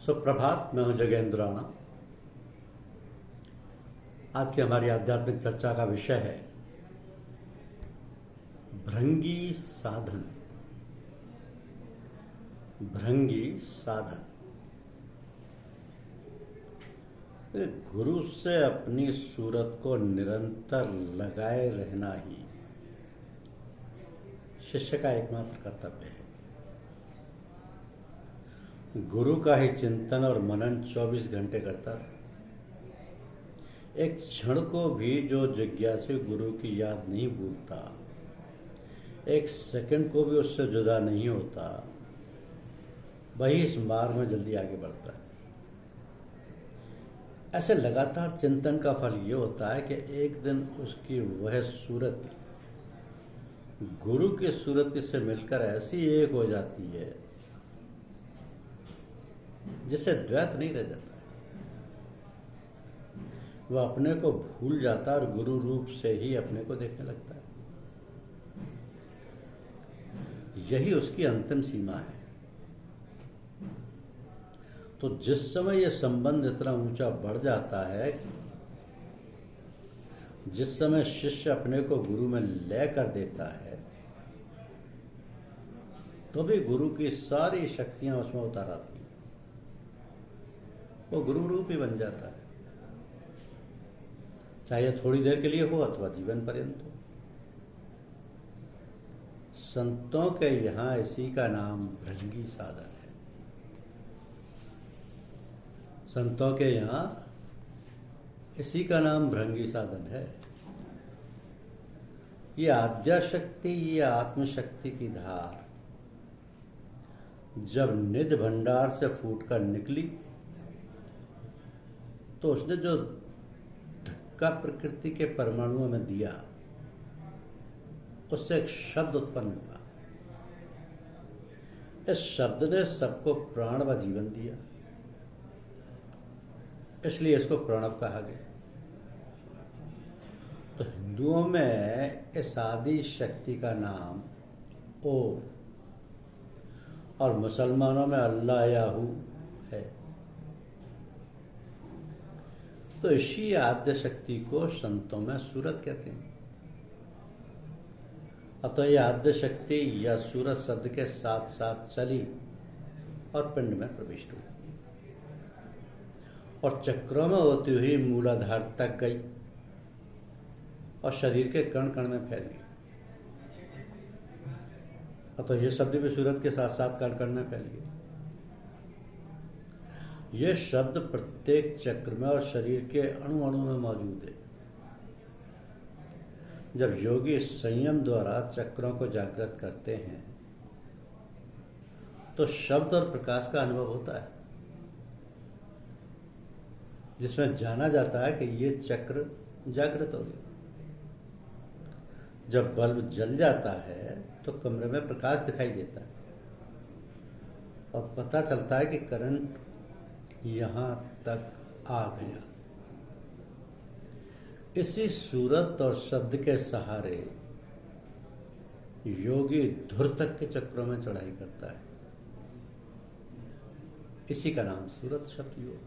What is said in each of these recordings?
सुप्रभात। मैं हूं जगेंद्र राणा। आज की हमारी आध्यात्मिक चर्चा का विषय है भृंगी साधन। भृंगी साधन। गुरु से अपनी सूरत को निरंतर लगाए रहना ही शिष्य का एकमात्र कर्तव्य है। गुरु का ही चिंतन और मनन 24 घंटे करता रहे। एक क्षण को भी जो जिज्ञासु गुरु की याद नहीं भूलता, एक सेकंड को भी उससे जुदा नहीं होता, वही इस मार्ग में जल्दी आगे बढ़ता है। ऐसे लगातार चिंतन का फल ये होता है कि एक दिन उसकी वह सूरत गुरु की सूरत से मिलकर ऐसी एक हो जाती है जिससे द्वैत नहीं रह जाता। वह अपने को भूल जाता और गुरु रूप से ही अपने को देखने लगता है। यही उसकी अंतिम सीमा है। तो जिस समय यह संबंध इतना ऊंचा बढ़ जाता है, जिस समय शिष्य अपने को गुरु में लय कर देता है, तो भी गुरु की सारी शक्तियां उसमें उतार आती हैं। वो गुरु रूप ही बन जाता है, चाहे थोड़ी देर के लिए हो अथवा जीवन पर्यंत हो। संतों के यहां इसी का नाम भृंगी साधन है। संतों के यहां इसी का नाम भृंगी साधन है। ये आद्या शक्ति, ये आत्मशक्ति की धार जब निज भंडार से फूटकर निकली तो उसने जो धक्का प्रकृति के परमाणुओं में दिया, उससे एक शब्द उत्पन्न हुआ। इस शब्द ने सबको प्राण व जीवन दिया, इसलिए इसको प्रणव कहा गया। तो हिंदुओं में इस आदि शक्ति का नाम ओम और मुसलमानों में अल्लाह याहू है। तो इसी आद्य शक्ति को संतों में सूरत कहते हैं। अतः यह आद्य शक्ति या सूरत शब्द के साथ साथ चली और पिंड में प्रविष्ट हुई और चक्रों में होती हुई मूलाधार तक गई और शरीर के कण कण में फैल गई। अतः यह शब्द भी सूरत के साथ साथ कण कण में फैल गई। यह शब्द प्रत्येक चक्र में और शरीर के अणु अणु में मौजूद है। जब योगी संयम द्वारा चक्रों को जागृत करते हैं तो शब्द और प्रकाश का अनुभव होता है, जिसमें जाना जाता है कि ये चक्र जागृत हो गए। जब बल्ब जल जाता है तो कमरे में प्रकाश दिखाई देता है और पता चलता है कि करंट यहां तक आ गया। इसी सूरत और शब्द के सहारे योगी धुर तक के चक्रों में चढ़ाई करता है। इसी का नाम सूरत शब्द योग।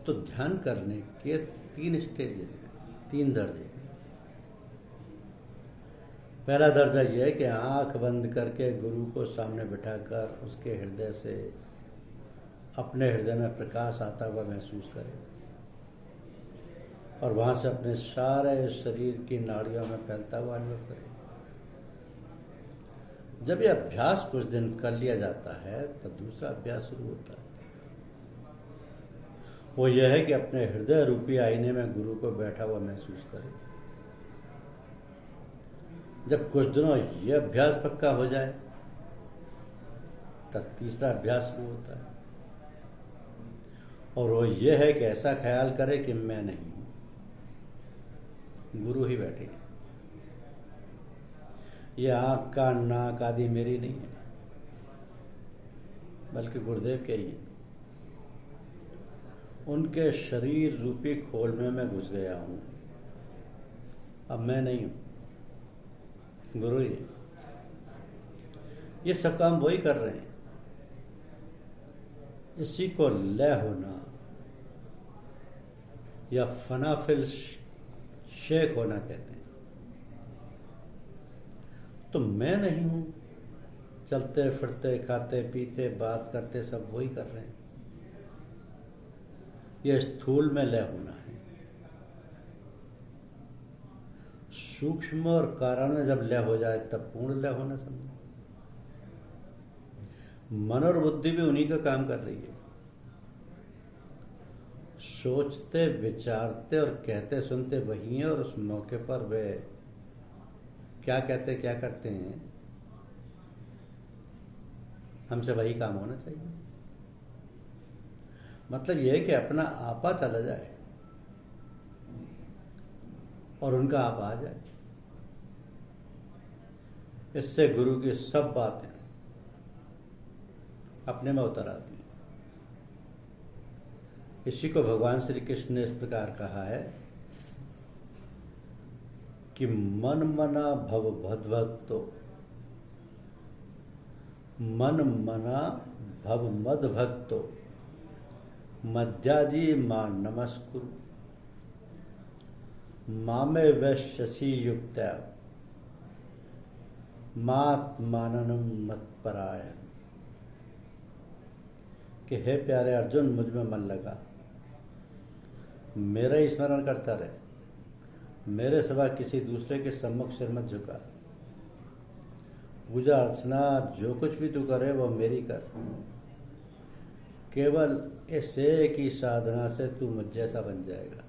तो ध्यान करने के 3 स्टेजेस हैं, 3 दर्जे। पहला दर्जा यह है कि आंख बंद करके गुरु को सामने बिठाकर उसके हृदय से अपने हृदय में प्रकाश आता हुआ महसूस करें और वहां से अपने सारे शरीर की नाड़ियों में फैलता हुआ अनुभव करें। जब यह अभ्यास कुछ दिन कर लिया जाता है तब दूसरा अभ्यास शुरू होता है। वो यह है कि अपने हृदय रूपी आईने में गुरु को बैठा हुआ महसूस करें। जब कुछ दिनों यह अभ्यास पक्का हो जाए तब तीसरा अभ्यास शुरू होता है और वो यह है कि ऐसा ख्याल करे कि मैं नहीं हूं, गुरु ही बैठे। यह आंख कान नाक आदि मेरी नहीं है, बल्कि गुरुदेव के ही है। उनके शरीर रूपी खोल में मैं घुस गया हूं। अब मैं नहीं हूं, गुरु ही। ये सब काम वही कर रहे हैं। इसी को लय होना या फनाफिल शेख होना कहते हैं। तो मैं नहीं हूं, चलते फिरते खाते पीते बात करते सब वही कर रहे हैं। यह स्थूल में लय होना है। सूक्ष्म और कारण में जब लय हो जाए तब पूर्ण लय होना समझो। मन और बुद्धि भी उन्हीं का काम कर रही है। सोचते विचारते और कहते सुनते वही हैं, और उस मौके पर वे क्या कहते क्या करते हैं हमसे वही काम होना चाहिए। मतलब यह है कि अपना आपा चला जाए और उनका आप आ जाए। इससे गुरु की सब बातें अपने में उतर आती हैं। इसी को भगवान श्री कृष्ण ने इस प्रकार कहा है कि मन मना भव भद्भक्तो, मन मना भव मद भक्तो, मध्याजी मां नमस्कुरु, मामे वैश्यसी युक्त्या, मात्माननम मत्परायण। कि हे प्यारे अर्जुन, मुझ में मन लगा, मेरा ही स्मरण करता रहे, मेरे सिवा किसी दूसरे के सम्मुख सिर मत झुका। पूजा अर्चना जो कुछ भी तू करे वो मेरी कर। केवल इस एक ही साधना से तू मुझ जैसा बन जाएगा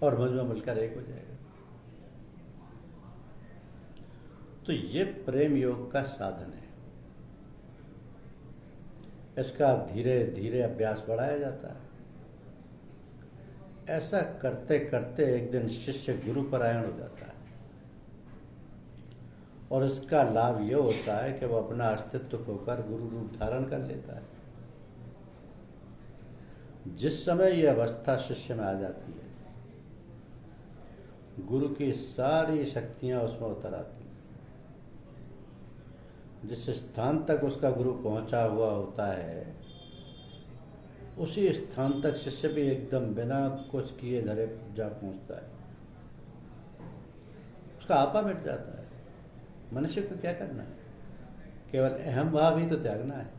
और मुझ में मिलकर एक हो जाएगा। तो ये प्रेम योग का साधन है। इसका धीरे धीरे अभ्यास बढ़ाया जाता है। ऐसा करते करते एक दिन शिष्य गुरु परायण हो जाता है, और इसका लाभ यह होता है कि वह अपना अस्तित्व खोकर गुरु रूप धारण कर लेता है। जिस समय यह अवस्था शिष्य में आ जाती है, गुरु की सारी शक्तियां उसमें उतर आती हैं। जिस स्थान तक उसका गुरु पहुंचा हुआ होता है, उसी स्थान तक शिष्य भी एकदम बिना कुछ किए धरे जा पहुंचता है। उसका आपा मिट जाता है। मनुष्य को क्या करना है? केवल अहम भाव ही तो त्यागना है,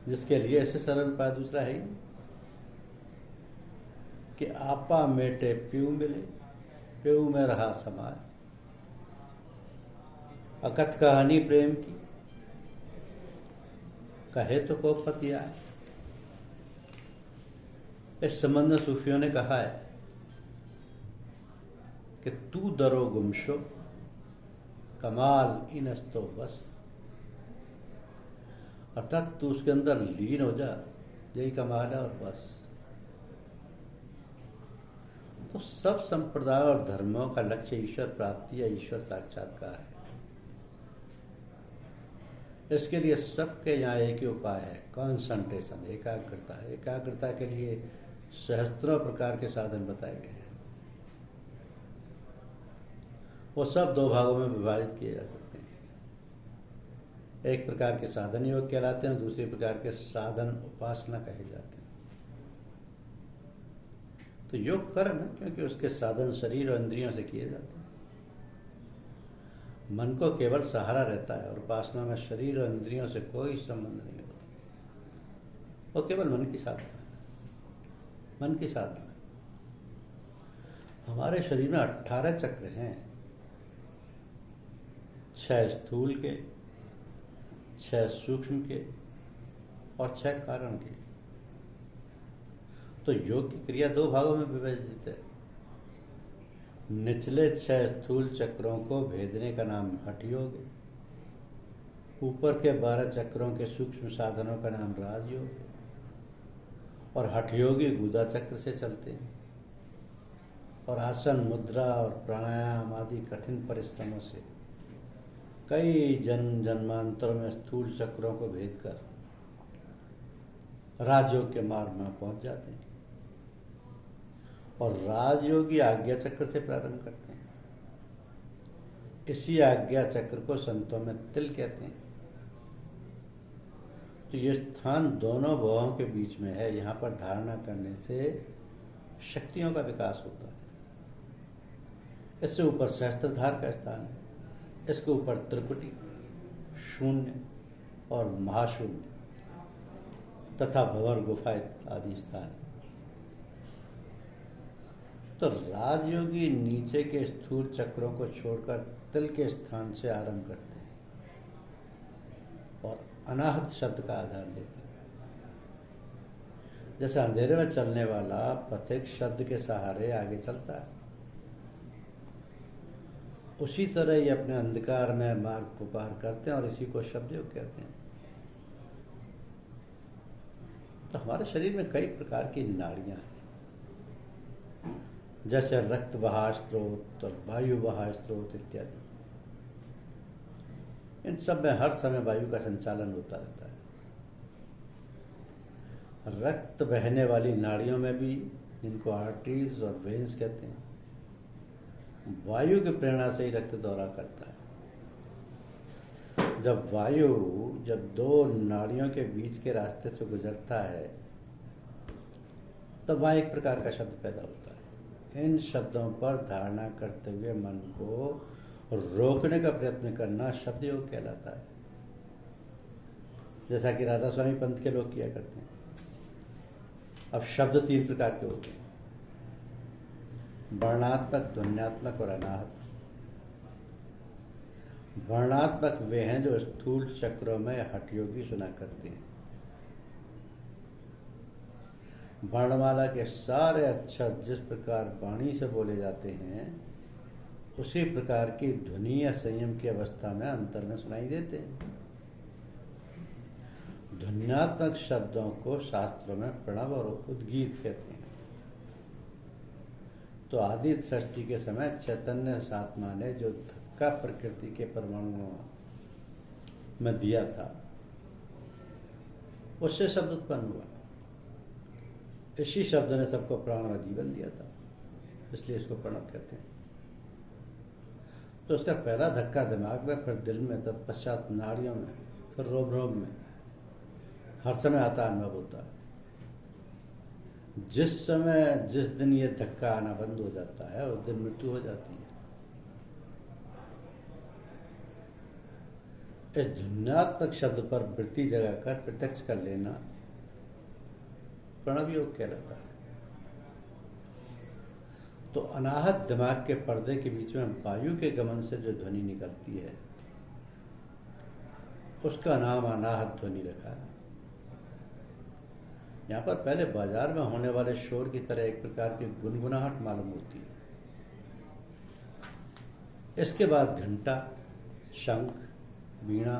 जिसके लिए ऐसे सरल उपाय दूसरा है ही नहीं। कि आपा मेटे प्यू मिले, प्यू में रहा समाय। अकथ कहानी प्रेम की, कहे तो को पति आए। इस संबंध में सूफियों ने कहा है कि तू दरो गुमशो कमाल इनस्तो बस। अर्थात तू उसके अंदर लीन हो जा, यही कमाल है और बस। तो सब संप्रदाय और धर्मों का लक्ष्य ईश्वर प्राप्ति या ईश्वर साक्षात्कार है। इसके लिए सबके यहाँ एक ही उपाय है, कॉन्सेंट्रेशन, एकाग्रता। एकाग्रता के लिए सहस्त्रों प्रकार के साधन बताए गए हैं। वो सब दो भागों में विभाजित किए जा सकते हैं। एक प्रकार के साधन योग कहलाते हैं, दूसरे प्रकार के साधन उपासना कहे जाते हैं। तो योग कर्म है, क्योंकि उसके साधन शरीर और इंद्रियों से किए जाते हैं। मन को केवल सहारा रहता है, और उपासना में शरीर और इंद्रियों से कोई संबंध नहीं होता। वो केवल मन की साधना है, मन की साधना है। हमारे शरीर में 18 चक्र हैं, 6 स्थूल के, 6 सूक्ष्म के और 6 कारण के। तो योग की क्रिया दो भागों में विभाजित है। निचले 6 स्थूल चक्रों को भेदने का नाम हठ योग है। ऊपर के 12 चक्रों के सूक्ष्म साधनों का नाम राजयोग है। और हठ योगी गुदा चक्र से चलते हैं, और आसन, मुद्रा और प्राणायाम आदि कठिन परिश्रमों से कई जन्म जन्मांतरों में स्थूल चक्रों को भेद कर राजयोग के मार्ग में पहुंच जाते हैं। और राजयोगी आज्ञा चक्र से प्रारंभ करते हैं। इसी आज्ञा चक्र को संतों में तिल कहते हैं। तो ये स्थान दोनों भवों के बीच में है। यहाँ पर धारणा करने से शक्तियों का विकास होता है। इससे ऊपर सहस्त्रधार का स्थान है, इसके ऊपर त्रिकुटी, शून्य और महाशून्य तथा भंवर गुफा आदि स्थान है। तो राजयोगी नीचे के स्थूल चक्रों को छोड़कर तिल के स्थान से आरंभ करते हैं और अनाहत शब्द का आधार लेते हैं। जैसे अंधेरे में चलने वाला पथिक शब्द के सहारे आगे चलता है, उसी तरह ये अपने अंधकार में मार्ग को पार करते हैं और इसी को शब्द योग कहते हैं। तो हमारे शरीर में कई प्रकार की नाड़ियां हैं, जैसे रक्त बहा स्रोत और वायु बहा स्रोत इत्यादि। इन सब में हर समय वायु का संचालन होता रहता है। रक्त बहने वाली नाड़ियों में भी, इनको आर्टरीज और वेन्स कहते हैं, वायु की प्रेरणा से ही रक्त दौरा करता है। जब वायु दो नाड़ियों के बीच के रास्ते से गुजरता है तब वहाँ एक प्रकार का शब्द पैदा होता है। इन शब्दों पर धारणा करते हुए मन को रोकने का प्रयत्न करना शब्द योग कहलाता है, जैसा कि राधा स्वामी पंथ के लोग किया करते हैं। अब शब्द 3 प्रकार के होते हैं, वर्णात्मक, ध्वन्यात्मक और अनाहत। वर्णात्मक वे हैं जो स्थूल चक्रों में हठयोगी सुना करते हैं। वर्णमाला के सारे अक्षर जिस प्रकार वाणी से बोले जाते हैं, उसी प्रकार की ध्वनि या संयम की अवस्था में अंतर में सुनाई देते हैं। ध्वन्यात्मक शब्दों को शास्त्रों में प्रणव और उद्गीत कहते हैं। तो आदि सृष्टि के समय चैतन्य आत्मा ने जो धक्का प्रकृति के परमाणुओं में दिया था, उससे शब्द उत्पन्न हुआ। इसी शब्द ने सबको प्राण व जीवन दिया था, इसलिए इसको प्रणव कहते हैं। तो उसका पहला धक्का दिमाग में, फिर दिल में, तत्पश्चात नाड़ियों में, फिर रोम रोम में हर समय आता अनुभव होता है। जिस समय, जिस दिन ये धक्का आना बंद हो जाता है, उस दिन मृत्यु हो जाती है। इस ध्वन्यात्मक शब्द पर वृत्ति जगाकर प्रत्यक्ष कर लेना प्रणव योग कहलाता है। तो अनाहत दिमाग के पर्दे के बीच में वायु के गमन से जो ध्वनि निकलती है, उसका नाम अनाहत ध्वनि रखा है। यहाँ पर पहले बाजार में होने वाले शोर की तरह एक प्रकार की गुनगुनाहट मालूम होती है। इसके बाद घंटा, शंख, वीणा,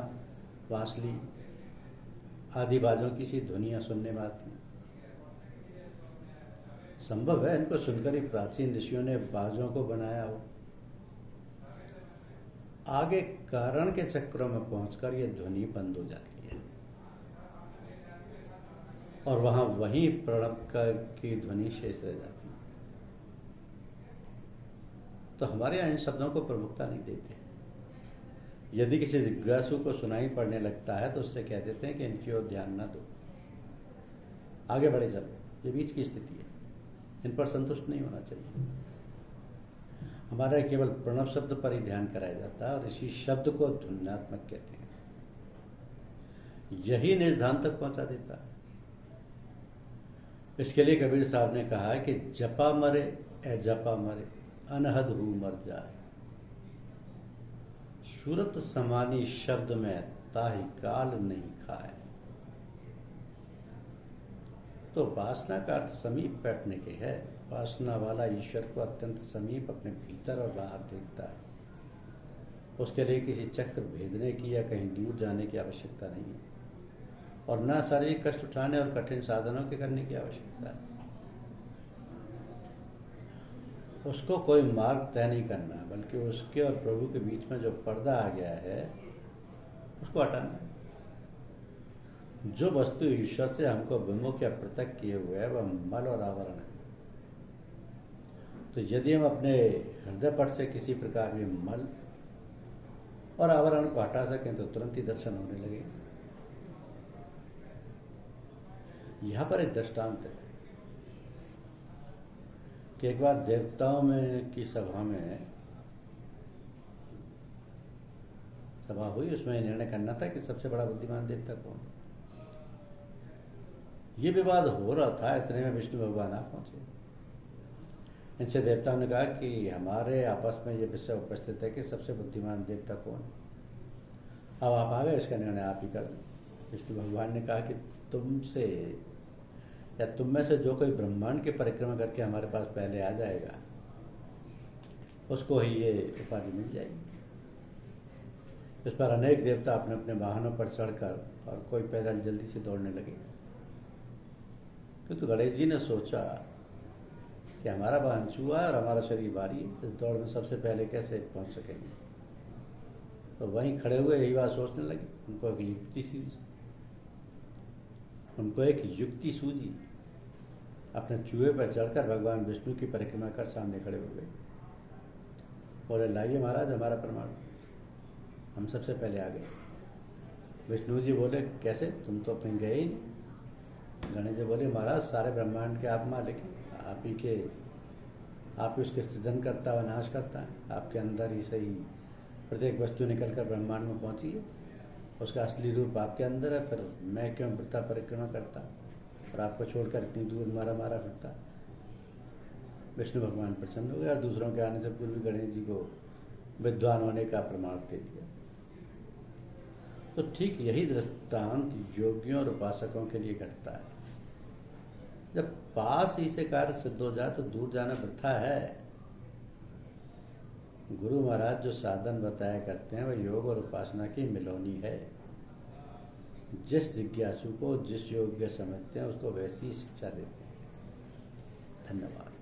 बांसुरी आदि बाजों की सी ध्वनियां सुनने में आती हैं। संभव है इनको सुनकर ही प्राचीन ऋषियों ने बाजों को बनाया हो। आगे कारण के चक्रों में पहुंचकर यह ध्वनि बंद हो जाती है और वहां वही प्रणव की ध्वनि शेष रह जाती है। तो हमारे यहाँ इन शब्दों को प्रमुखता नहीं देते। यदि किसी जिज्ञासु को सुनाई पड़ने लगता है तो उससे कह देते हैं कि इनकी ओर ध्यान ना दो, आगे बढ़े चलो। ये बीच की स्थिति है, इन पर संतुष्ट नहीं होना चाहिए। हमारा केवल प्रणव शब्द पर ही ध्यान कराया जाता है और इसी शब्द को ध्वन्यात्मक कहते हैं। यही निज धाम तक पहुंचा देता है। इसके लिए कबीर साहब ने कहा है कि जपा मरे ए जपा मरे, अनहद हु मर जाए। सूरत समानी शब्द में ताहि काल नहीं खाए। तो वासना का अर्थ समीप बैठने के है। वासना वाला ईश्वर को अत्यंत समीप अपने भीतर और बाहर देखता है। उसके लिए किसी चक्र भेदने की या कहीं दूर जाने की आवश्यकता नहीं है और न शारीरिक कष्ट उठाने और कठिन साधनों के करने की आवश्यकता है। उसको कोई मार्ग तय नहीं करना, बल्कि उसके और प्रभु के बीच में जो पर्दा आ गया है उसको हटाना। जो वस्तु ईश्वर से हमको विमुख या पृथक किए हुए है वह मल और आवरण है। तो यदि हम अपने हृदय पट से किसी प्रकार के मल और आवरण को हटा सकें तो तुरंत ही दर्शन होने लगेगा। यहाँ पर एक दृष्टांत है कि एक बार देवताओं में की सभा हुई, उसमें निर्णय करना था कि सबसे बड़ा बुद्धिमान देवता कौन है। ये विवाद हो रहा था, इतने में विष्णु भगवान आ पहुंचे। इनसे देवताओं ने कहा कि हमारे आपस में ये विषय उपस्थित है कि सबसे बुद्धिमान देवता कौन है, अब आप आ गए, इसका निर्णय आप ही कर दें। विष्णु भगवान ने कहा कि तुमसे या तुम में से जो कोई ब्रह्मांड की परिक्रमा करके हमारे पास पहले आ जाएगा, उसको ही ये उपाधि मिल जाएगी। इस पर अनेक देवता अपने अपने वाहनों पर चढ़कर और कोई पैदल जल्दी से दौड़ने लगे, किंतु गणेश जी ने सोचा कि हमारा वाहन चूहा है और हमारा शरीर भारी है, इस दौड़ में सबसे पहले कैसे पहुंच सकेंगे। तो वहीं खड़े हुए यही बात सोचने लगे। उनको एक युक्ति सूझी। अपने चूहे पर चढ़कर भगवान विष्णु की परिक्रमा कर सामने खड़े हो गए। बोले, लाइए महाराज हमारा प्रमाण, हम सबसे पहले आ गए। विष्णु जी बोले, कैसे, तुम तो कहीं गए ही नहीं। गणेश जी बोले, महाराज सारे ब्रह्मांड के आप मालिक हैं, आप ही उसके सृजन करता व नाश करता है। आपके अंदर ही सही प्रत्येक वस्तु निकल कर ब्रह्मांड में पहुंची है, उसका असली रूप आपके अंदर है। फिर मैं क्यों वृथा परिक्रमा करता और आपको छोड़कर इतनी दूर मारा फिरता। विष्णु भगवान प्रसन्न हो गए और दूसरों के आने से पूर्व गणेश जी को विद्वान होने का प्रमाण दे दिया। तो ठीक यही दृष्टांत योगियों और उपासकों के लिए घटता है। जब पास ही से कार्य सिद्ध हो जाए तो दूर जाना वृथा है। गुरु महाराज जो साधन बताया करते हैं वह योग और उपासना की मिलौनी है। जिस जिज्ञासु को जिस योग्य समझते हैं उसको वैसी शिक्षा देते हैं। धन्यवाद।